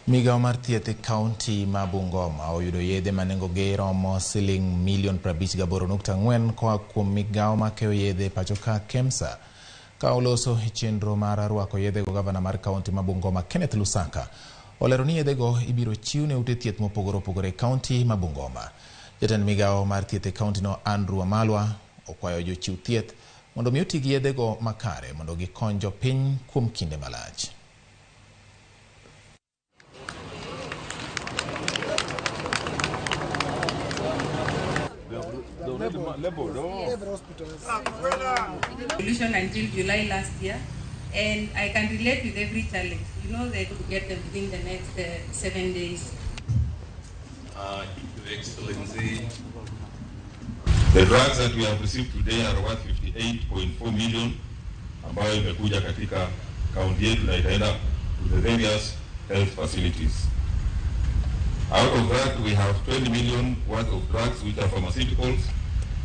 Migao mar thieth e Kaunti ma Bungoma oyudo yedhe manengogi romo siling milion 58.4 koa kuom migao makeyo yedhe pachoka KEMSA. Ka oloso chenro mar rwako yedhe go, gavana mar Kaunti ma Bungoma Kenneth Lusaka olero ni yedhe go ibiro chiw ne ute thieth mopogore opogore e Kaunti ma Bungoma. Jatend migao mar thieth e Kaunti no Andrew Amalwa okwayo jochiw thieth mondo mi oti gi yedhe go makare mondo gikony jopiny kuom kinde malach. Solution until July last year, and I can relate with every challenge. You know, they could get them within the next 7 days. Your Excellency, the drugs that we have received today are worth 58.4 million, ambayo imekuja katika kaunti yetu na itaenda to the various health facilities. Out of that, we have 20 million worth of drugs which are pharmaceuticals.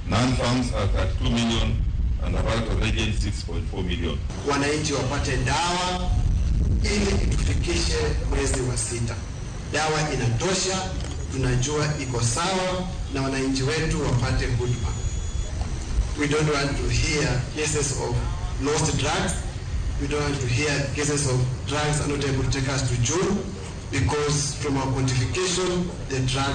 Non-farms are 32 million and about already 6.4 million. Wananchi wapate dawa ili itufikishe mwezi wa 6. Dawa inatosha, tunajua iko sawa na wananchi wetu wapate huduma. We don't want to hear cases of lost drugs. We don't want to hear cases of drugs are not able to take us to June, because from our quantification, the drug